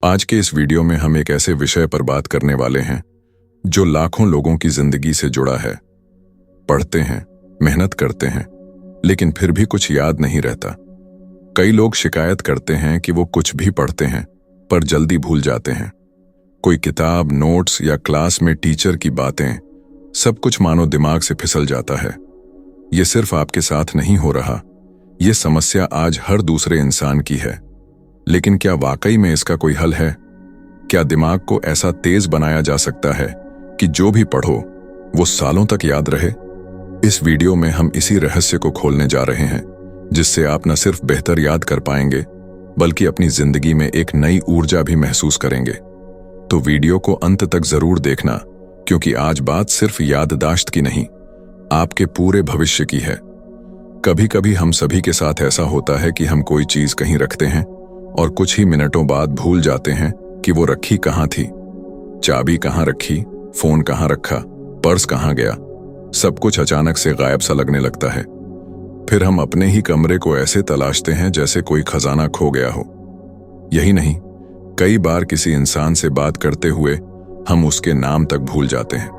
आज के इस वीडियो में हम एक ऐसे विषय पर बात करने वाले हैं जो लाखों लोगों की जिंदगी से जुड़ा है। पढ़ते हैं, मेहनत करते हैं, लेकिन फिर भी कुछ याद नहीं रहता। कई लोग शिकायत करते हैं कि वो कुछ भी पढ़ते हैं पर जल्दी भूल जाते हैं। कोई किताब, नोट्स या क्लास में टीचर की बातें, सब कुछ मानो दिमाग से फिसल जाता है। ये सिर्फ आपके साथ नहीं हो रहा, ये समस्या आज हर दूसरे इंसान की है। लेकिन क्या वाकई में इसका कोई हल है? क्या दिमाग को ऐसा तेज बनाया जा सकता है कि जो भी पढ़ो वो सालों तक याद रहे? इस वीडियो में हम इसी रहस्य को खोलने जा रहे हैं, जिससे आप न सिर्फ बेहतर याद कर पाएंगे बल्कि अपनी जिंदगी में एक नई ऊर्जा भी महसूस करेंगे। तो वीडियो को अंत तक जरूर देखना, क्योंकि आज बात सिर्फ याददाश्त की नहीं, आपके पूरे भविष्य की है। कभी कभी हम सभी के साथ ऐसा होता है कि हम कोई चीज कहीं रखते हैं और कुछ ही मिनटों बाद भूल जाते हैं कि वो रखी कहाँ थी। चाबी कहाँ रखी, फोन कहाँ रखा, पर्स कहाँ गया, सब कुछ अचानक से गायब सा लगने लगता है। फिर हम अपने ही कमरे को ऐसे तलाशते हैं जैसे कोई खजाना खो गया हो। यही नहीं, कई बार किसी इंसान से बात करते हुए हम उसके नाम तक भूल जाते हैं।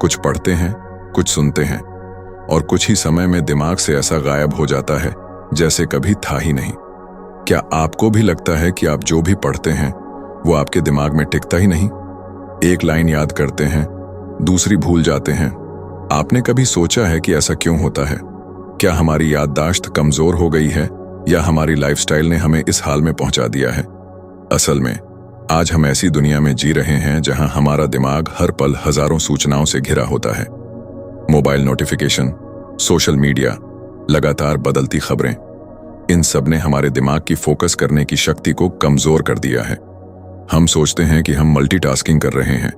कुछ पढ़ते हैं, कुछ सुनते हैं, और कुछ ही समय में दिमाग से ऐसा गायब हो जाता है जैसे कभी था ही नहीं। क्या आपको भी लगता है कि आप जो भी पढ़ते हैं वो आपके दिमाग में टिकता ही नहीं? एक लाइन याद करते हैं, दूसरी भूल जाते हैं। आपने कभी सोचा है कि ऐसा क्यों होता है? क्या हमारी याददाश्त कमजोर हो गई है या हमारी लाइफस्टाइल ने हमें इस हाल में पहुंचा दिया है? असल में आज हम ऐसी दुनिया में जी रहे हैं जहां हमारा दिमाग हर पल हजारों सूचनाओं से घिरा होता है। मोबाइल नोटिफिकेशन, सोशल मीडिया, लगातार बदलती खबरें, इन सब ने हमारे दिमाग की फोकस करने की शक्ति को कमजोर कर दिया है। हम सोचते हैं कि हम मल्टीटास्किंग कर रहे हैं,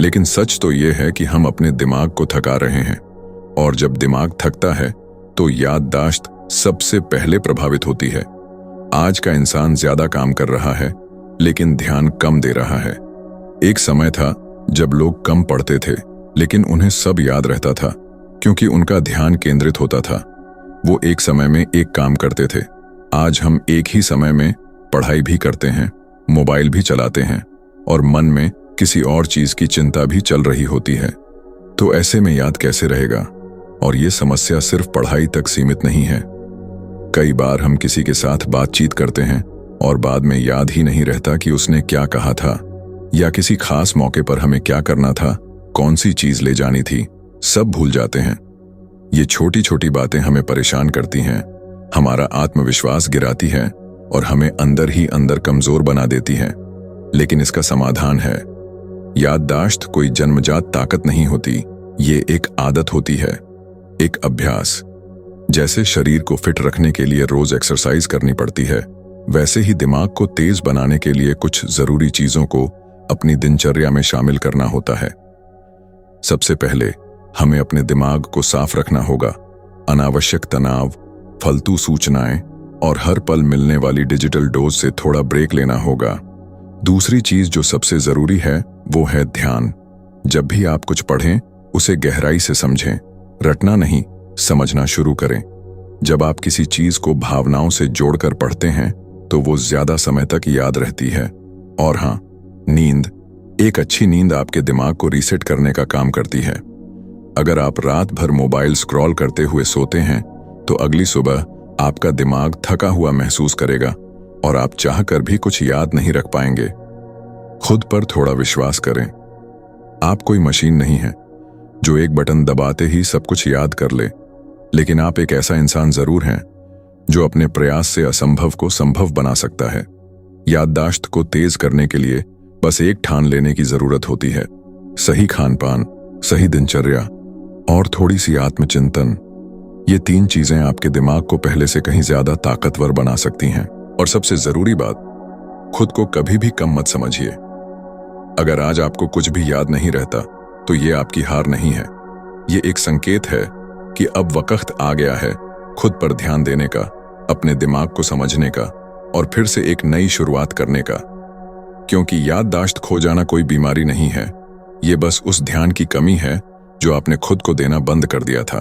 लेकिन सच तो यह है कि हम अपने दिमाग को थका रहे हैं। और जब दिमाग थकता है तो याददाश्त सबसे पहले प्रभावित होती है। आज का इंसान ज्यादा काम कर रहा है लेकिन ध्यान कम दे रहा है। एक समय था जब लोग कम पढ़ते थे लेकिन उन्हें सब याद रहता था, क्योंकि उनका ध्यान केंद्रित होता था। वो एक समय में एक काम करते थे। आज हम एक ही समय में पढ़ाई भी करते हैं, मोबाइल भी चलाते हैं, और मन में किसी और चीज की चिंता भी चल रही होती है। तो ऐसे में याद कैसे रहेगा? और ये समस्या सिर्फ पढ़ाई तक सीमित नहीं है। कई बार हम किसी के साथ बातचीत करते हैं और बाद में याद ही नहीं रहता कि उसने क्या कहा था, या किसी खास मौके पर हमें क्या करना था, कौन सी चीज ले जानी थी, सब भूल जाते हैं। ये छोटी छोटी बातें हमें परेशान करती हैं, हमारा आत्मविश्वास गिराती हैं और हमें अंदर ही अंदर कमजोर बना देती हैं। लेकिन इसका समाधान है। याददाश्त कोई जन्मजात ताकत नहीं होती, ये एक आदत होती है, एक अभ्यास। जैसे शरीर को फिट रखने के लिए रोज एक्सरसाइज करनी पड़ती है, वैसे ही दिमाग को तेज बनाने के लिए कुछ जरूरी चीजों को अपनी दिनचर्या में शामिल करना होता है। सबसे पहले हमें अपने दिमाग को साफ रखना होगा। अनावश्यक तनाव, फालतू सूचनाएं और हर पल मिलने वाली डिजिटल डोज से थोड़ा ब्रेक लेना होगा। दूसरी चीज जो सबसे जरूरी है वो है ध्यान। जब भी आप कुछ पढ़ें उसे गहराई से समझें, रटना नहीं, समझना शुरू करें। जब आप किसी चीज को भावनाओं से जोड़कर पढ़ते हैं तो वो ज्यादा समय तक याद रहती है। और हाँ, नींद, एक अच्छी नींद आपके दिमाग को रीसेट करने का काम करती है। अगर आप रात भर मोबाइल स्क्रॉल करते हुए सोते हैं तो अगली सुबह आपका दिमाग थका हुआ महसूस करेगा और आप चाहकर भी कुछ याद नहीं रख पाएंगे। खुद पर थोड़ा विश्वास करें। आप कोई मशीन नहीं है जो एक बटन दबाते ही सब कुछ याद कर ले, लेकिन आप एक ऐसा इंसान जरूर हैं जो अपने प्रयास से असंभव को संभव बना सकता है। याददाश्त को तेज करने के लिए बस एक ठान लेने की जरूरत होती है। सही खानपान, सही दिनचर्या और थोड़ी सी आत्मचिंतन, ये तीन चीजें आपके दिमाग को पहले से कहीं ज्यादा ताकतवर बना सकती हैं। और सबसे जरूरी बात, खुद को कभी भी कम मत समझिए। अगर आज आपको कुछ भी याद नहीं रहता तो ये आपकी हार नहीं है, ये एक संकेत है कि अब वक्त आ गया है खुद पर ध्यान देने का, अपने दिमाग को समझने का और फिर से एक नई शुरुआत करने का। क्योंकि याददाश्त खो जाना कोई बीमारी नहीं है, ये बस उस ध्यान की कमी है जो आपने खुद को देना बंद कर दिया था।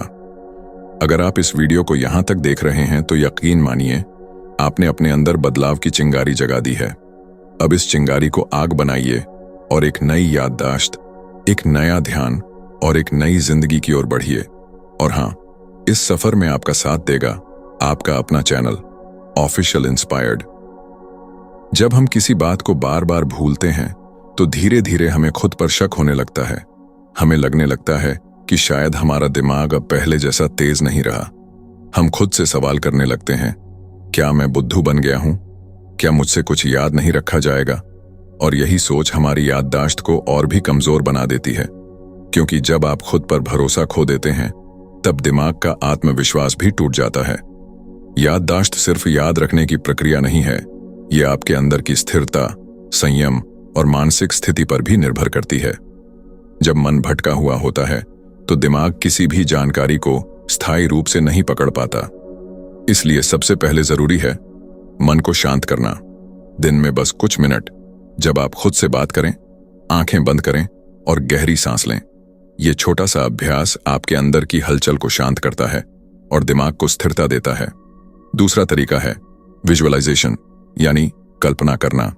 अगर आप इस वीडियो को यहां तक देख रहे हैं तो यकीन मानिए आपने अपने अंदर बदलाव की चिंगारी जगा दी है। अब इस चिंगारी को आग बनाइए और एक नई याददाश्त, एक नया ध्यान और एक नई जिंदगी की ओर बढ़िए। और हाँ, इस सफर में आपका साथ देगा आपका अपना चैनल ऑफिशियल इंस्पायर्ड। जब हम किसी बात को बार बार भूलते हैं तो धीरे धीरे हमें खुद पर शक होने लगता है। हमें लगने लगता है कि शायद हमारा दिमाग अब पहले जैसा तेज नहीं रहा। हम खुद से सवाल करने लगते हैं, क्या मैं बुद्धू बन गया हूं? क्या मुझसे कुछ याद नहीं रखा जाएगा? और यही सोच हमारी याददाश्त को और भी कमजोर बना देती है, क्योंकि जब आप खुद पर भरोसा खो देते हैं तब दिमाग का आत्मविश्वास भी टूट जाता है। याददाश्त सिर्फ याद रखने की प्रक्रिया नहीं है, यह आपके अंदर की स्थिरता, संयम और मानसिक स्थिति पर भी निर्भर करती है। जब मन भटका हुआ होता है तो दिमाग किसी भी जानकारी को स्थायी रूप से नहीं पकड़ पाता। इसलिए सबसे पहले जरूरी है मन को शांत करना। दिन में बस कुछ मिनट जब आप खुद से बात करें, आंखें बंद करें और गहरी सांस लें। यह छोटा सा अभ्यास आपके अंदर की हलचल को शांत करता है और दिमाग को स्थिरता देता है। दूसरा तरीका है विजुअलाइजेशन, यानी कल्पना करना।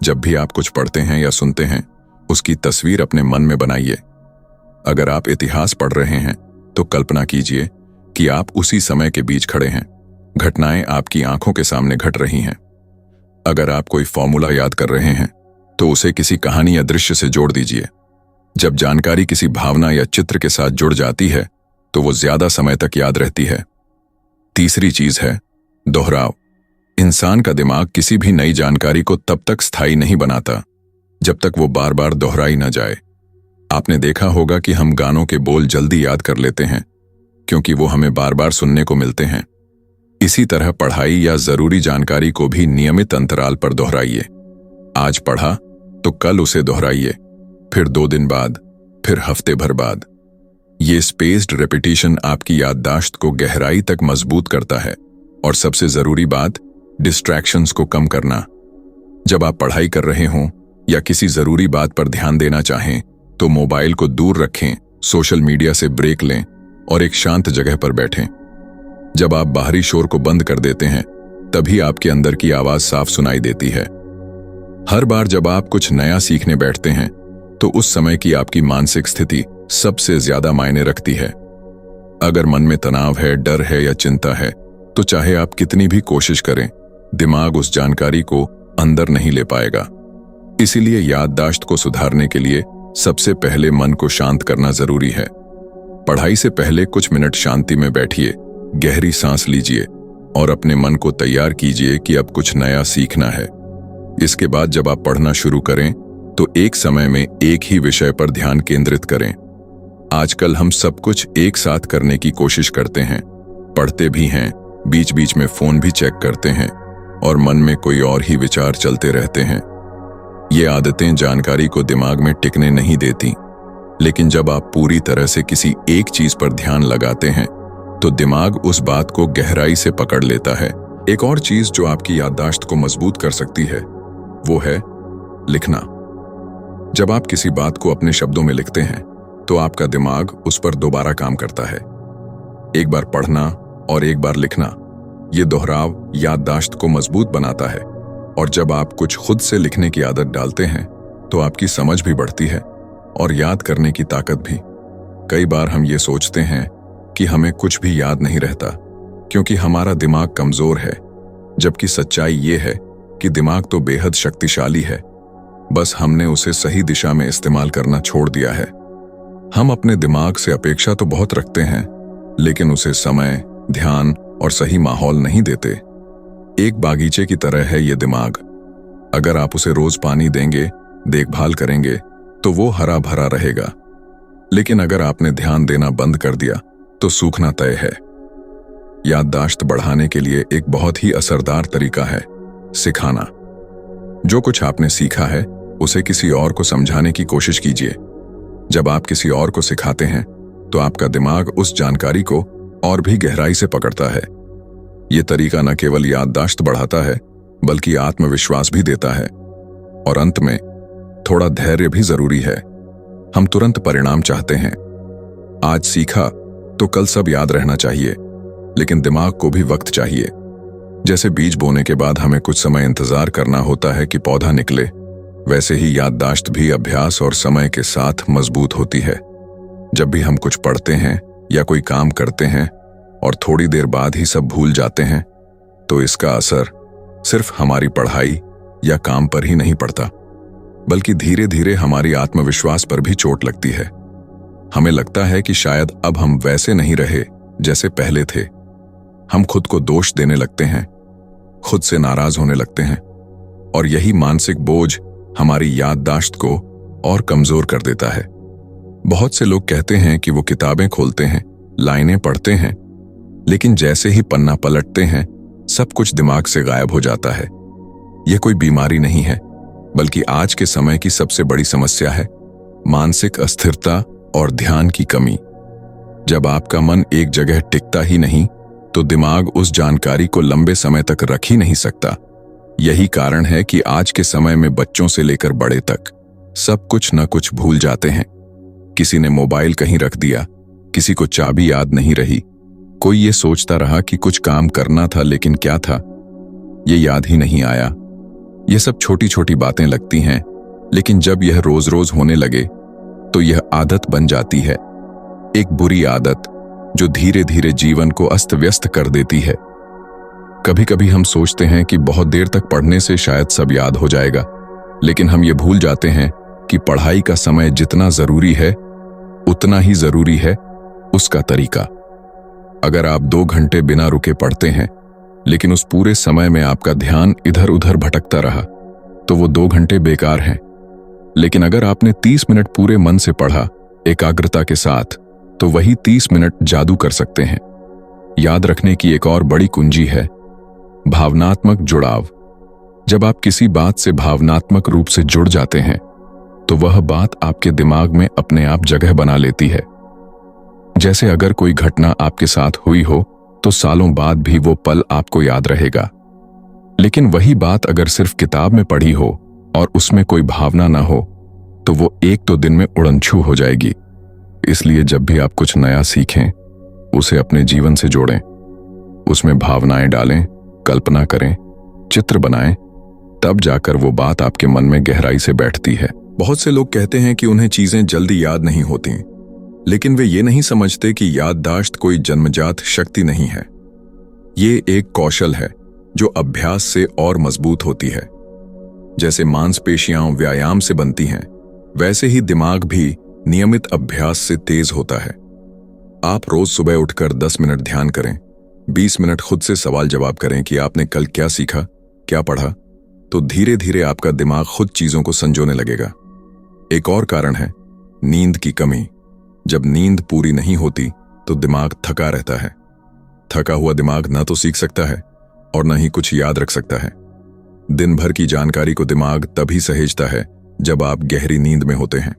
जब भी आप कुछ पढ़ते हैं या सुनते हैं, उसकी तस्वीर अपने मन में बनाइए। अगर आप इतिहास पढ़ रहे हैं तो कल्पना कीजिए कि आप उसी समय के बीच खड़े हैं, घटनाएं आपकी आंखों के सामने घट रही हैं। अगर आप कोई फॉर्मूला याद कर रहे हैं तो उसे किसी कहानी या दृश्य से जोड़ दीजिए। जब जानकारी किसी भावना या चित्र के साथ जुड़ जाती है तो वो ज्यादा समय तक याद रहती है। तीसरी चीज है दोहराव। इंसान का दिमाग किसी भी नई जानकारी को तब तक स्थायी नहीं बनाता जब तक वो बार बार दोहराई न जाए। आपने देखा होगा कि हम गानों के बोल जल्दी याद कर लेते हैं क्योंकि वो हमें बार बार सुनने को मिलते हैं। इसी तरह पढ़ाई या जरूरी जानकारी को भी नियमित अंतराल पर दोहराइए। आज पढ़ा तो कल उसे दोहराइए, फिर 2 दिन बाद, फिर हफ्ते भर बाद। ये स्पेस्ड रेपिटेशन आपकी याददाश्त को गहराई तक मजबूत करता है। और सबसे जरूरी बात, डिस्ट्रैक्शंस को कम करना। जब आप पढ़ाई कर रहे हों या किसी जरूरी बात पर ध्यान देना चाहें तो मोबाइल को दूर रखें, सोशल मीडिया से ब्रेक लें और एक शांत जगह पर बैठें। जब आप बाहरी शोर को बंद कर देते हैं तभी आपके अंदर की आवाज साफ सुनाई देती है। हर बार जब आप कुछ नया सीखने बैठते हैं तो उस समय की आपकी मानसिक स्थिति सबसे ज्यादा मायने रखती है। अगर मन में तनाव है, डर है या चिंता है तो चाहे आप कितनी भी कोशिश करें, दिमाग उस जानकारी को अंदर नहीं ले पाएगा। इसीलिए याददाश्त को सुधारने के लिए सबसे पहले मन को शांत करना जरूरी है। पढ़ाई से पहले कुछ मिनट शांति में बैठिए, गहरी सांस लीजिए और अपने मन को तैयार कीजिए कि अब कुछ नया सीखना है। इसके बाद जब आप पढ़ना शुरू करें तो एक समय में एक ही विषय पर ध्यान केंद्रित करें। आजकल हम सब कुछ एक साथ करने की कोशिश करते हैं, पढ़ते भी हैं, बीच बीच में फोन भी चेक करते हैं और मन में कोई और ही विचार चलते रहते हैं। ये आदतें जानकारी को दिमाग में टिकने नहीं देती, लेकिन जब आप पूरी तरह से किसी एक चीज पर ध्यान लगाते हैं तो दिमाग उस बात को गहराई से पकड़ लेता है। एक और चीज जो आपकी याददाश्त को मजबूत कर सकती है वो है लिखना। जब आप किसी बात को अपने शब्दों में लिखते हैं तो आपका दिमाग उस पर दोबारा काम करता है। एक बार पढ़ना और एक बार लिखना, ये दोहराव याददाश्त को मजबूत बनाता है। और जब आप कुछ खुद से लिखने की आदत डालते हैं तो आपकी समझ भी बढ़ती है और याद करने की ताकत भी। कई बार हम ये सोचते हैं कि हमें कुछ भी याद नहीं रहता क्योंकि हमारा दिमाग कमजोर है, जबकि सच्चाई ये है कि दिमाग तो बेहद शक्तिशाली है, बस हमने उसे सही दिशा में इस्तेमाल करना छोड़ दिया है। हम अपने दिमाग से अपेक्षा तो बहुत रखते हैं, लेकिन उसे समय, ध्यान और सही माहौल नहीं देते। एक बागीचे की तरह है ये दिमाग। अगर आप उसे रोज पानी देंगे, देखभाल करेंगे तो वो हरा भरा रहेगा, लेकिन अगर आपने ध्यान देना बंद कर दिया तो सूखना तय है। याददाश्त बढ़ाने के लिए एक बहुत ही असरदार तरीका है सिखाना। जो कुछ आपने सीखा है उसे किसी और को समझाने की कोशिश कीजिए। जब आप किसी और को सिखाते हैं तो आपका दिमाग उस जानकारी को और भी गहराई से पकड़ता है। ये तरीका न केवल याददाश्त बढ़ाता है बल्कि आत्मविश्वास भी देता है। और अंत में थोड़ा धैर्य भी जरूरी है। हम तुरंत परिणाम चाहते हैं। आज सीखा तो कल सब याद रहना चाहिए, लेकिन दिमाग को भी वक्त चाहिए। जैसे बीज बोने के बाद हमें कुछ समय इंतजार करना होता है कि पौधा निकले, वैसे ही याददाश्त भी अभ्यास और समय के साथ मजबूत होती है। जब भी हम कुछ पढ़ते हैं या कोई काम करते हैं और थोड़ी देर बाद ही सब भूल जाते हैं, तो इसका असर सिर्फ हमारी पढ़ाई या काम पर ही नहीं पड़ता, बल्कि धीरे धीरे हमारी आत्मविश्वास पर भी चोट लगती है। हमें लगता है कि शायद अब हम वैसे नहीं रहे जैसे पहले थे। हम खुद को दोष देने लगते हैं, खुद से नाराज होने लगते हैं, और यही मानसिक बोझ हमारी याददाश्त को और कमजोर कर देता है। बहुत से लोग कहते हैं कि वो किताबें खोलते हैं, लाइनें पढ़ते हैं, लेकिन जैसे ही पन्ना पलटते हैं सब कुछ दिमाग से गायब हो जाता है। यह कोई बीमारी नहीं है, बल्कि आज के समय की सबसे बड़ी समस्या है, मानसिक अस्थिरता और ध्यान की कमी। जब आपका मन एक जगह टिकता ही नहीं, तो दिमाग उस जानकारी को लंबे समय तक रख ही नहीं सकता। यही कारण है कि आज के समय में बच्चों से लेकर बड़े तक सब कुछ न कुछ भूल जाते हैं। किसी ने मोबाइल कहीं रख दिया, किसी को चाबी याद नहीं रही, कोई ये सोचता रहा कि कुछ काम करना था, लेकिन क्या था ये याद ही नहीं आया। ये सब छोटी छोटी बातें लगती हैं, लेकिन जब यह रोज रोज होने लगे तो यह आदत बन जाती है, एक बुरी आदत जो धीरे धीरे जीवन को अस्त व्यस्त कर देती है। कभी कभी हम सोचते हैं कि बहुत देर तक पढ़ने से शायद सब याद हो जाएगा, लेकिन हम ये भूल जाते हैं कि पढ़ाई का समय जितना जरूरी है उतना ही जरूरी है उसका तरीका। अगर आप 2 घंटे बिना रुके पढ़ते हैं, लेकिन उस पूरे समय में आपका ध्यान इधर उधर भटकता रहा, तो वो 2 घंटे बेकार हैं। लेकिन अगर आपने 30 मिनट पूरे मन से पढ़ा, एकाग्रता के साथ, तो वही 30 मिनट जादू कर सकते हैं। याद रखने की एक और बड़ी कुंजी है भावनात्मक जुड़ाव। जब आप किसी बात से भावनात्मक रूप से जुड़ जाते हैं, तो वह बात आपके दिमाग में अपने आप जगह बना लेती है। जैसे अगर कोई घटना आपके साथ हुई हो, तो सालों बाद भी वो पल आपको याद रहेगा। लेकिन वही बात अगर सिर्फ किताब में पढ़ी हो और उसमें कोई भावना ना हो, तो वो 1-2 दिन में उड़नछू हो जाएगी। इसलिए जब भी आप कुछ नया सीखें, उसे अपने जीवन से जोड़ें, उसमें भावनाएं डालें, कल्पना करें, चित्र बनाएं, तब जाकर वो बात आपके मन में गहराई से बैठती है। बहुत से लोग कहते हैं कि उन्हें चीजें जल्दी याद नहीं होती, लेकिन वे ये नहीं समझते कि याददाश्त कोई जन्मजात शक्ति नहीं है। ये एक कौशल है जो अभ्यास से और मजबूत होती है। जैसे मांसपेशियां व्यायाम से बनती हैं, वैसे ही दिमाग भी नियमित अभ्यास से तेज होता है। आप रोज सुबह उठकर 10 मिनट ध्यान करें, 20 मिनट खुद से सवाल जवाब करें कि आपने कल क्या सीखा, क्या पढ़ा, तो धीरे धीरे आपका दिमाग खुद चीजों को संजोने लगेगा। एक और कारण है नींद की कमी। जब नींद पूरी नहीं होती तो दिमाग थका रहता है। थका हुआ दिमाग ना तो सीख सकता है और न ही कुछ याद रख सकता है। दिन भर की जानकारी को दिमाग तभी सहेजता है जब आप गहरी नींद में होते हैं।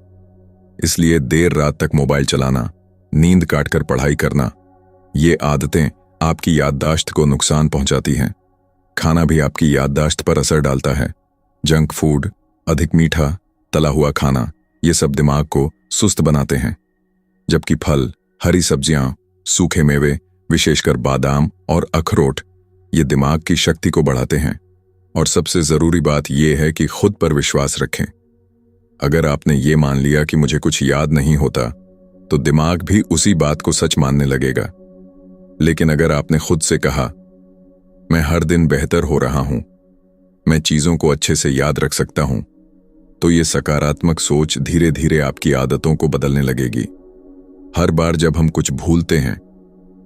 इसलिए देर रात तक मोबाइल चलाना, नींद काटकर पढ़ाई करना, ये आदतें आपकी याददाश्त को नुकसान पहुंचाती हैं। खाना भी आपकी याददाश्त पर असर डालता है। जंक फूड, अधिक मीठा, तला हुआ खाना, ये सब दिमाग को सुस्त बनाते हैं, जबकि फल, हरी सब्जियां, सूखे मेवे, विशेषकर बादाम और अखरोट, ये दिमाग की शक्ति को बढ़ाते हैं। और सबसे जरूरी बात यह है कि खुद पर विश्वास रखें। अगर आपने ये मान लिया कि मुझे कुछ याद नहीं होता, तो दिमाग भी उसी बात को सच मानने लगेगा। लेकिन अगर आपने खुद से कहा, मैं हर दिन बेहतर हो रहा हूं, मैं चीजों को अच्छे से याद रख सकता हूं, तो ये सकारात्मक सोच धीरे धीरे आपकी आदतों को बदलने लगेगी। हर बार जब हम कुछ भूलते हैं,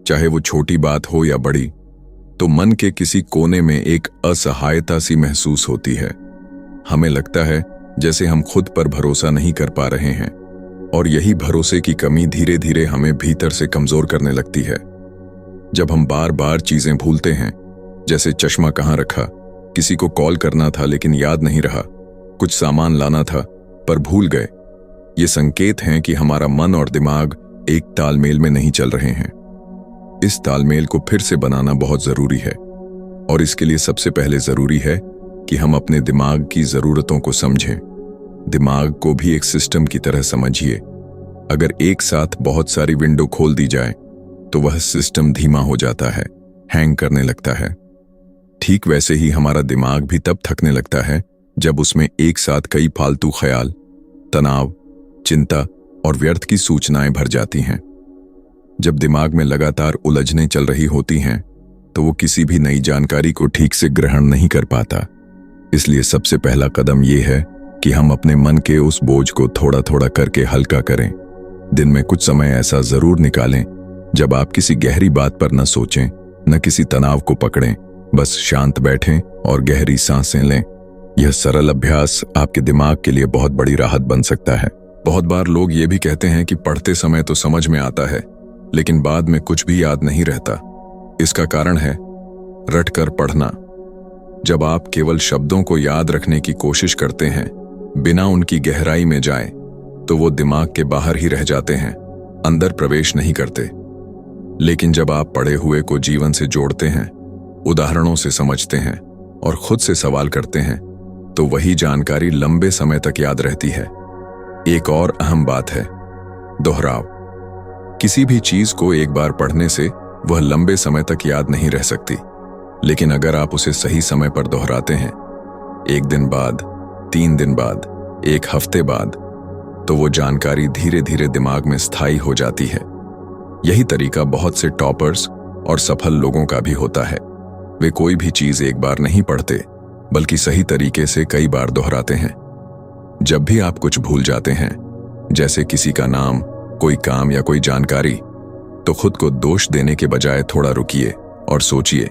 चाहे वो छोटी बात हो या बड़ी, तो मन के किसी कोने में एक असहायता सी महसूस होती है। हमें लगता है जैसे हम खुद पर भरोसा नहीं कर पा रहे हैं, और यही भरोसे की कमी धीरे धीरे हमें भीतर से कमजोर करने लगती है। जब हम बार बार चीजें भूलते हैं, जैसे चश्मा कहाँ रखा, किसी को कॉल करना था लेकिन याद नहीं रहा, कुछ सामान लाना था पर भूल गए, ये संकेत हैं कि हमारा मन और दिमाग एक तालमेल में नहीं चल रहे हैं। इस तालमेल को फिर से बनाना बहुत जरूरी है, और इसके लिए सबसे पहले जरूरी है कि हम अपने दिमाग की जरूरतों को समझें। दिमाग को भी एक सिस्टम की तरह समझिए। अगर एक साथ बहुत सारी विंडो खोल दी जाए, तो वह सिस्टम धीमा हो जाता है, हैंग करने लगता है। ठीक वैसे ही हमारा दिमाग भी तब थकने लगता है जब उसमें एक साथ कई फालतू ख्याल, तनाव, चिंता और व्यर्थ की सूचनाएं भर जाती हैं। जब दिमाग में लगातार उलझनें चल रही होती हैं तो वो किसी भी नई जानकारी को ठीक से ग्रहण नहीं कर पाता। इसलिए सबसे पहला कदम ये है कि हम अपने मन के उस बोझ को थोड़ा थोड़ा करके हल्का करें। दिन में कुछ समय ऐसा जरूर निकालें जब आप किसी गहरी बात पर न सोचें, न किसी तनाव को पकड़ें, बस शांत बैठें और गहरी सांसें लें। यह सरल अभ्यास आपके दिमाग के लिए बहुत बड़ी राहत बन सकता है। बहुत बार लोग ये भी कहते हैं कि पढ़ते समय तो समझ में आता है, लेकिन बाद में कुछ भी याद नहीं रहता। इसका कारण है रटकर पढ़ना। जब आप केवल शब्दों को याद रखने की कोशिश करते हैं बिना उनकी गहराई में जाए, तो वो दिमाग के बाहर ही रह जाते हैं, अंदर प्रवेश नहीं करते। लेकिन जब आप पढ़े हुए को जीवन से जोड़ते हैं, उदाहरणों से समझते हैं और खुद से सवाल करते हैं, तो वही जानकारी लंबे समय तक याद रहती है। एक और अहम बात है दोहराव। किसी भी चीज को एक बार पढ़ने से वह लंबे समय तक याद नहीं रह सकती, लेकिन अगर आप उसे सही समय पर दोहराते हैं, 1 दिन बाद, 3 दिन बाद, 1 हफ्ते बाद, तो वो जानकारी धीरे धीरे दिमाग में स्थायी हो जाती है। यही तरीका बहुत से टॉपर्स और सफल लोगों का भी होता है। वे कोई भी चीज एक बार नहीं पढ़ते, बल्कि सही तरीके से कई बार दोहराते हैं। जब भी आप कुछ भूल जाते हैं, जैसे किसी का नाम, कोई काम या कोई जानकारी, तो खुद को दोष देने के बजाय थोड़ा रुकिए और सोचिए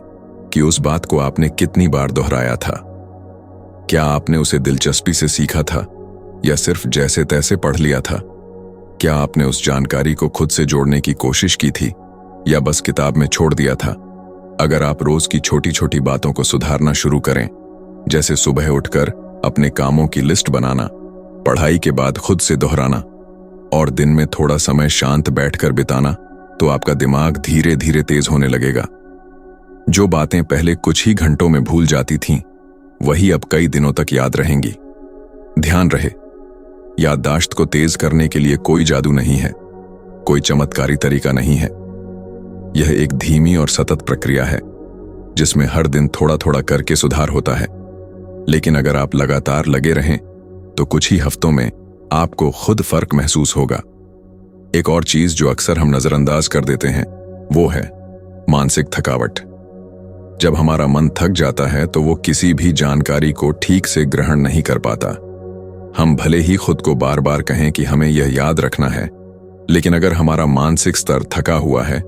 कि उस बात को आपने कितनी बार दोहराया था। क्या आपने उसे दिलचस्पी से सीखा था या सिर्फ जैसे तैसे पढ़ लिया था? क्या आपने उस जानकारी को खुद से जोड़ने की कोशिश की थी या बस किताब में छोड़ दिया था? अगर आप रोज की छोटी छोटी बातों को सुधारना शुरू करें, जैसे सुबह उठकर अपने कामों की लिस्ट बनाना, पढ़ाई के बाद खुद से दोहराना और दिन में थोड़ा समय शांत बैठकर बिताना, तो आपका दिमाग धीरे धीरे तेज होने लगेगा। जो बातें पहले कुछ ही घंटों में भूल जाती थीं, वही अब कई दिनों तक याद रहेंगी। ध्यान रहे, याददाश्त को तेज करने के लिए कोई जादू नहीं है, कोई चमत्कारी तरीका नहीं है। यह एक धीमी और सतत प्रक्रिया है जिसमें हर दिन थोड़ा थोड़ा करके सुधार होता है। लेकिन अगर आप लगातार लगे रहें तो कुछ ही हफ्तों में आपको खुद फर्क महसूस होगा। एक और चीज जो अक्सर हम नजरअंदाज कर देते हैं वो है मानसिक थकावट। जब हमारा मन थक जाता है तो वो किसी भी जानकारी को ठीक से ग्रहण नहीं कर पाता। हम भले ही खुद को बार बार कहें कि हमें यह याद रखना है, लेकिन अगर हमारा मानसिक स्तर थका हुआ है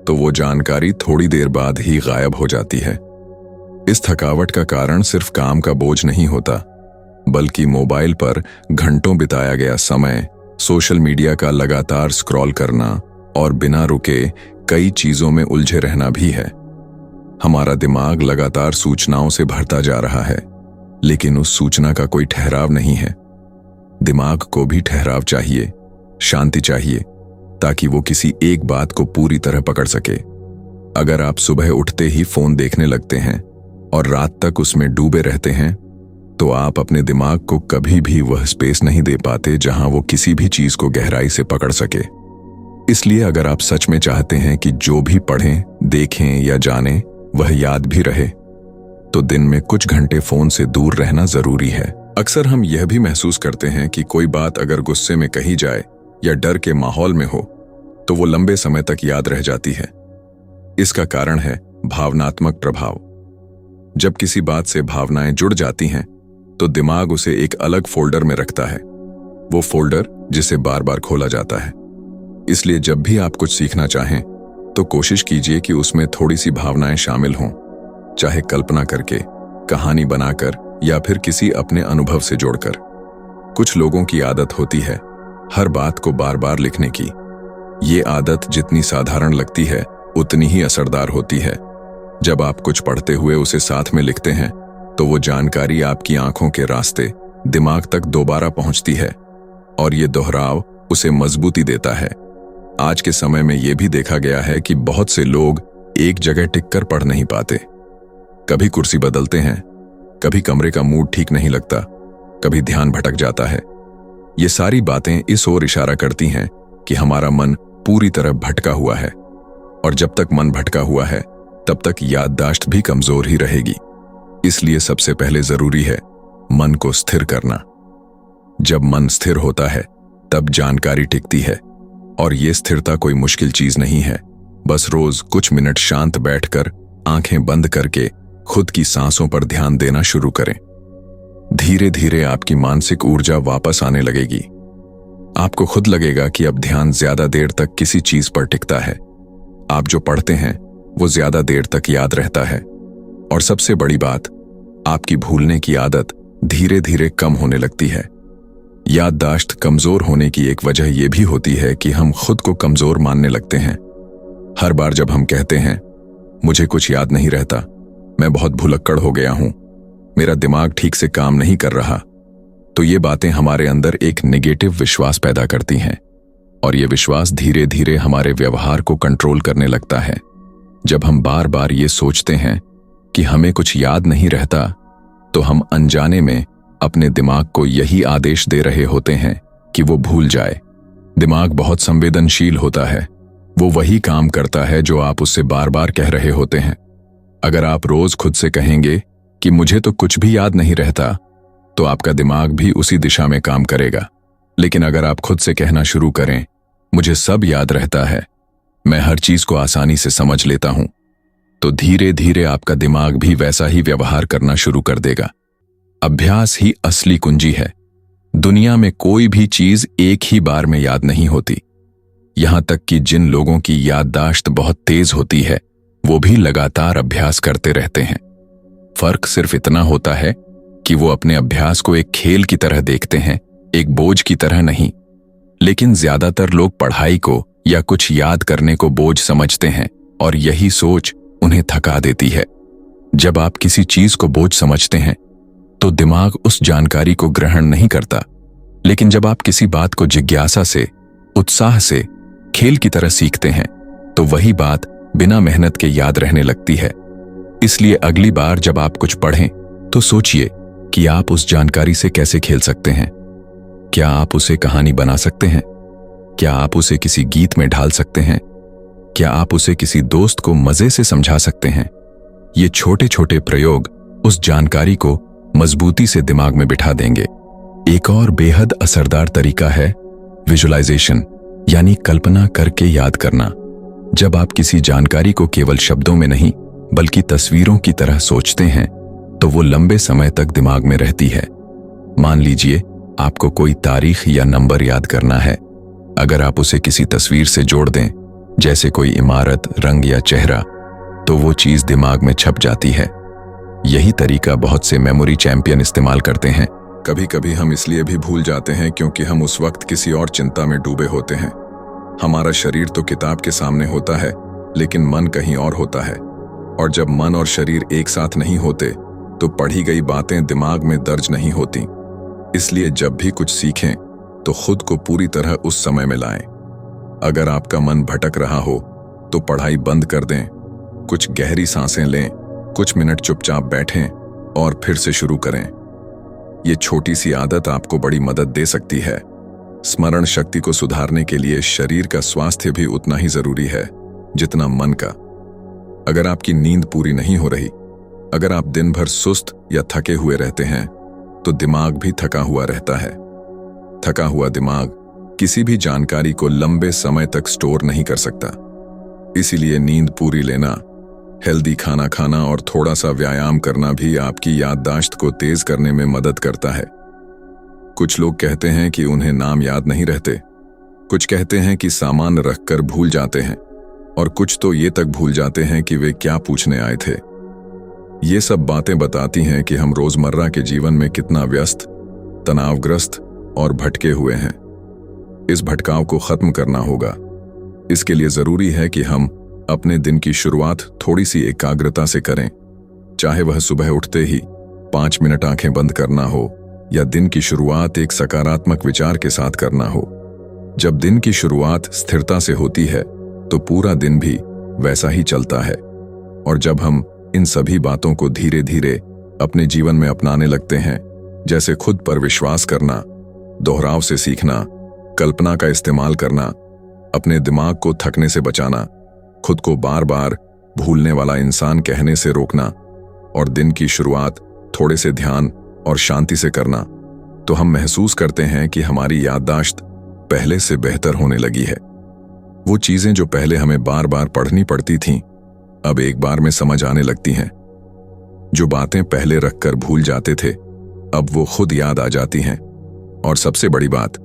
तो वो जानकारी थोड़ी देर बाद ही गायब हो जाती है। इस थकावट का कारण सिर्फ काम का बोझ नहीं होता, बल्कि मोबाइल पर घंटों बिताया गया समय, सोशल मीडिया का लगातार स्क्रॉल करना और बिना रुके कई चीजों में उलझे रहना भी है। हमारा दिमाग लगातार सूचनाओं से भरता जा रहा है, लेकिन उस सूचना का कोई ठहराव नहीं है। दिमाग को भी ठहराव चाहिए, शांति चाहिए, ताकि वो किसी एक बात को पूरी तरह पकड़ सके। अगर आप सुबह उठते ही फोन देखने लगते हैं और रात तक उसमें डूबे रहते हैं, तो आप अपने दिमाग को कभी भी वह स्पेस नहीं दे पाते जहां वो किसी भी चीज को गहराई से पकड़ सके। इसलिए अगर आप सच में चाहते हैं कि जो भी पढ़ें, देखें या जानें वह याद भी रहे, तो दिन में कुछ घंटे फोन से दूर रहना जरूरी है। अक्सर हम यह भी महसूस करते हैं कि कोई बात अगर गुस्से में कही जाए या डर के माहौल में हो तो वो लंबे समय तक याद रह जाती है। इसका कारण है भावनात्मक प्रभाव। जब किसी बात से भावनाएं जुड़ जाती हैं तो दिमाग उसे एक अलग फोल्डर में रखता है, वो फोल्डर जिसे बार बार खोला जाता है। इसलिए जब भी आप कुछ सीखना चाहें तो कोशिश कीजिए कि उसमें थोड़ी सी भावनाएं शामिल हों, चाहे कल्पना करके, कहानी बनाकर या फिर किसी अपने अनुभव से जोड़कर। कुछ लोगों की आदत होती है हर बात को बार बार लिखने की। ये आदत जितनी साधारण लगती है उतनी ही असरदार होती है। जब आप कुछ पढ़ते हुए उसे साथ में लिखते हैं तो वो जानकारी आपकी आंखों के रास्ते दिमाग तक दोबारा पहुंचती है और ये दोहराव उसे मजबूती देता है। आज के समय में यह भी देखा गया है कि बहुत से लोग एक जगह टिककर पढ़ नहीं पाते। कभी कुर्सी बदलते हैं, कभी कमरे का मूड ठीक नहीं लगता, कभी ध्यान भटक जाता है। ये सारी बातें इस ओर इशारा करती हैं कि हमारा मन पूरी तरह भटका हुआ है, और जब तक मन भटका हुआ है तब तक याददाश्त भी कमजोर ही रहेगी। इसलिए सबसे पहले जरूरी है मन को स्थिर करना। जब मन स्थिर होता है तब जानकारी टिकती है, और ये स्थिरता कोई मुश्किल चीज नहीं है। बस रोज कुछ मिनट शांत बैठकर आंखें बंद करके खुद की सांसों पर ध्यान देना शुरू करें। धीरे धीरे आपकी मानसिक ऊर्जा वापस आने लगेगी। आपको खुद लगेगा कि अब ध्यान ज्यादा देर तक किसी चीज पर टिकता है। आप जो पढ़ते हैं वो ज्यादा देर तक याद रहता है, और सबसे बड़ी बात, आपकी भूलने की आदत धीरे धीरे कम होने लगती है। याददाश्त कमजोर होने की एक वजह यह भी होती है कि हम खुद को कमजोर मानने लगते हैं। हर बार जब हम कहते हैं मुझे कुछ याद नहीं रहता, मैं बहुत भुलक्कड़ हो गया हूं, मेरा दिमाग ठीक से काम नहीं कर रहा, तो ये बातें हमारे अंदर एक नेगेटिव विश्वास पैदा करती हैं, और ये विश्वास धीरे धीरे हमारे व्यवहार को कंट्रोल करने लगता है। जब हम बार बार ये सोचते हैं कि हमें कुछ याद नहीं रहता, तो हम अनजाने में अपने दिमाग को यही आदेश दे रहे होते हैं कि वो भूल जाए। दिमाग बहुत संवेदनशील होता है, वो वही काम करता है जो आप उससे बार बार कह रहे होते हैं। अगर आप रोज खुद से कहेंगे कि मुझे तो कुछ भी याद नहीं रहता, तो आपका दिमाग भी उसी दिशा में काम करेगा। लेकिन अगर आप खुद से कहना शुरू करें, मुझे सब याद रहता है, मैं हर चीज को आसानी से समझ लेता हूं, तो धीरे धीरे आपका दिमाग भी वैसा ही व्यवहार करना शुरू कर देगा। अभ्यास ही असली कुंजी है। दुनिया में कोई भी चीज एक ही बार में याद नहीं होती। यहां तक कि जिन लोगों की याददाश्त बहुत तेज होती है, वो भी लगातार अभ्यास करते रहते हैं। फर्क सिर्फ इतना होता है कि वो अपने अभ्यास को एक खेल की तरह देखते हैं, एक बोझ की तरह नहीं। लेकिन ज्यादातर लोग पढ़ाई को या कुछ याद करने को बोझ समझते हैं, और यही सोच उन्हें थका देती है। जब आप किसी चीज को बोझ समझते हैं तो दिमाग उस जानकारी को ग्रहण नहीं करता, लेकिन जब आप किसी बात को जिज्ञासा से, उत्साह से, खेल की तरह सीखते हैं, तो वही बात बिना मेहनत के याद रहने लगती है। इसलिए अगली बार जब आप कुछ पढ़ें तो सोचिए कि आप उस जानकारी से कैसे खेल सकते हैं। क्या आप उसे कहानी बना सकते हैं? क्या आप उसे किसी गीत में ढाल सकते हैं? क्या आप उसे किसी दोस्त को मजे से समझा सकते हैं? ये छोटे छोटे प्रयोग उस जानकारी को मजबूती से दिमाग में बिठा देंगे। एक और बेहद असरदार तरीका है विजुअलाइजेशन, यानी कल्पना करके याद करना। जब आप किसी जानकारी को केवल शब्दों में नहीं बल्कि तस्वीरों की तरह सोचते हैं, तो वो लंबे समय तक दिमाग में रहती है। मान लीजिए आपको कोई तारीख या नंबर याद करना है। अगर आप उसे किसी तस्वीर से जोड़ दें, जैसे कोई इमारत, रंग या चेहरा, तो वो चीज दिमाग में छप जाती है। यही तरीका बहुत से मेमोरी चैंपियन इस्तेमाल करते हैं। कभी कभी हम इसलिए भी भूल जाते हैं क्योंकि हम उस वक्त किसी और चिंता में डूबे होते हैं। हमारा शरीर तो किताब के सामने होता है, लेकिन मन कहीं और होता है, और जब मन और शरीर एक साथ नहीं होते तो पढ़ी गई बातें दिमाग में दर्ज नहीं होती। इसलिए जब भी कुछ सीखें तो खुद को पूरी तरह उस समय में लाएं। अगर आपका मन भटक रहा हो तो पढ़ाई बंद कर दें, कुछ गहरी सांसें लें, कुछ मिनट चुपचाप बैठें और फिर से शुरू करें। ये छोटी सी आदत आपको बड़ी मदद दे सकती है। स्मरण शक्ति को सुधारने के लिए शरीर का स्वास्थ्य भी उतना ही जरूरी है जितना मन का। अगर आपकी नींद पूरी नहीं हो रही, अगर आप दिन भर सुस्त या थके हुए रहते हैं, तो दिमाग भी थका हुआ रहता है। थका हुआ दिमाग किसी भी जानकारी को लंबे समय तक स्टोर नहीं कर सकता। इसीलिए नींद पूरी लेना, हेल्दी खाना खाना और थोड़ा सा व्यायाम करना भी आपकी याददाश्त को तेज करने में मदद करता है। कुछ लोग कहते हैं कि उन्हें नाम याद नहीं रहते, कुछ कहते हैं कि सामान रखकर भूल जाते हैं, और कुछ तो ये तक भूल जाते हैं कि वे क्या पूछने आए थे। ये सब बातें बताती हैं कि हम रोजमर्रा के जीवन में कितना व्यस्त, तनावग्रस्त और भटके हुए हैं। इस भटकाव को खत्म करना होगा। इसके लिए जरूरी है कि हम अपने दिन की शुरुआत थोड़ी सी एकाग्रता से करें, चाहे वह सुबह उठते ही 5 मिनट आंखें बंद करना हो या दिन की शुरुआत एक सकारात्मक विचार के साथ करना हो। जब दिन की शुरुआत स्थिरता से होती है तो पूरा दिन भी वैसा ही चलता है, और जब हम इन सभी बातों को धीरे धीरे अपने जीवन में अपनाने लगते हैं, जैसे खुद पर विश्वास करना, दोहराव से सीखना, कल्पना का इस्तेमाल करना, अपने दिमाग को थकने से बचाना, खुद को बार बार भूलने वाला इंसान कहने से रोकना और दिन की शुरुआत थोड़े से ध्यान और शांति से करना, तो हम महसूस करते हैं कि हमारी याददाश्त पहले से बेहतर होने लगी है। वो चीजें जो पहले हमें बार बार पढ़नी पड़ती थीं, अब एक बार में समझ आने लगती हैं। जो बातें पहले रखकर भूल जाते थे, अब वो खुद याद आ जाती हैं। और सबसे बड़ी बात,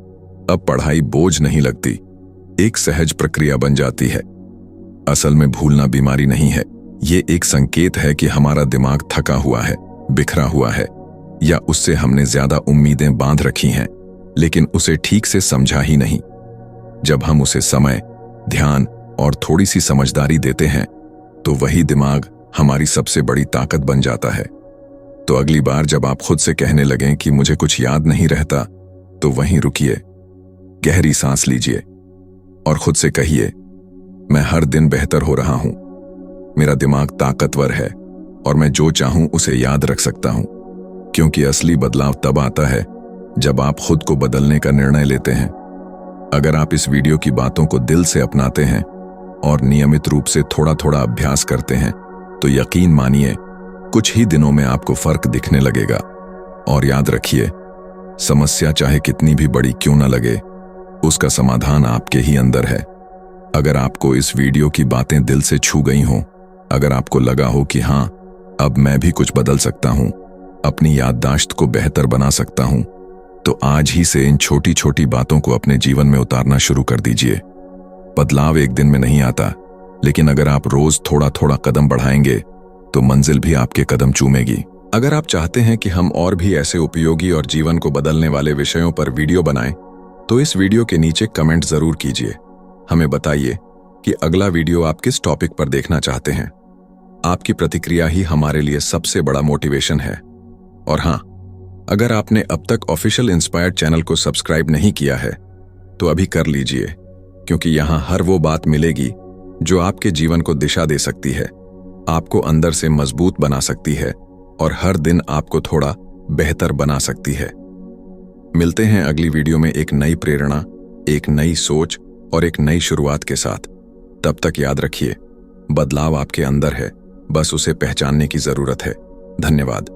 अब पढ़ाई बोझ नहीं लगती, एक सहज प्रक्रिया बन जाती है। असल में भूलना बीमारी नहीं है, ये एक संकेत है कि हमारा दिमाग थका हुआ है, बिखरा हुआ है, या उससे हमने ज्यादा उम्मीदें बांध रखी हैं, लेकिन उसे ठीक से समझा ही नहीं। जब हम उसे समय, ध्यान और थोड़ी सी समझदारी देते हैं, तो वही दिमाग हमारी सबसे बड़ी ताकत बन जाता है। तो अगली बार जब आप खुद से कहने लगें कि मुझे कुछ याद नहीं रहता, तो वहीं रुकिए, गहरी सांस लीजिए और खुद से कहिए, मैं हर दिन बेहतर हो रहा हूं, मेरा दिमाग ताकतवर है और मैं जो चाहूं उसे याद रख सकता हूं। क्योंकि असली बदलाव तब आता है जब आप खुद को बदलने का निर्णय लेते हैं। अगर आप इस वीडियो की बातों को दिल से अपनाते हैं और नियमित रूप से थोड़ा थोड़ा अभ्यास करते हैं, तो यकीन मानिए कुछ ही दिनों में आपको फर्क दिखने लगेगा। और याद रखिए, समस्या चाहे कितनी भी बड़ी क्यों न लगे, उसका समाधान आपके ही अंदर है। अगर आपको इस वीडियो की बातें दिल से छू गई हों, अगर आपको लगा हो कि हाँ, अब मैं भी कुछ बदल सकता हूं, अपनी याददाश्त को बेहतर बना सकता हूं, तो आज ही से इन छोटी छोटी बातों को अपने जीवन में उतारना शुरू कर दीजिए। बदलाव एक दिन में नहीं आता, लेकिन अगर आप रोज थोड़ा थोड़ा कदम बढ़ाएंगे, तो मंजिल भी आपके कदम चूमेगी। अगर आप चाहते हैं कि हम और भी ऐसे उपयोगी और जीवन को बदलने वाले विषयों पर वीडियो बनाएं, तो इस वीडियो के नीचे कमेंट जरूर कीजिए। हमें बताइए कि अगला वीडियो आप किस टॉपिक पर देखना चाहते हैं। आपकी प्रतिक्रिया ही हमारे लिए सबसे बड़ा मोटिवेशन है। और हाँ, अगर आपने अब तक ऑफिशियल इंस्पायर्ड चैनल को सब्सक्राइब नहीं किया है, तो अभी कर लीजिए, क्योंकि यहाँ हर वो बात मिलेगी जो आपके जीवन को दिशा दे सकती है, आपको अंदर से मजबूत बना सकती है और हर दिन आपको थोड़ा बेहतर बना सकती है। मिलते हैं अगली वीडियो में एक नई प्रेरणा, एक नई सोच और एक नई शुरुआत के साथ। तब तक याद रखिए, बदलाव आपके अंदर है, बस उसे पहचानने की जरूरत है। धन्यवाद।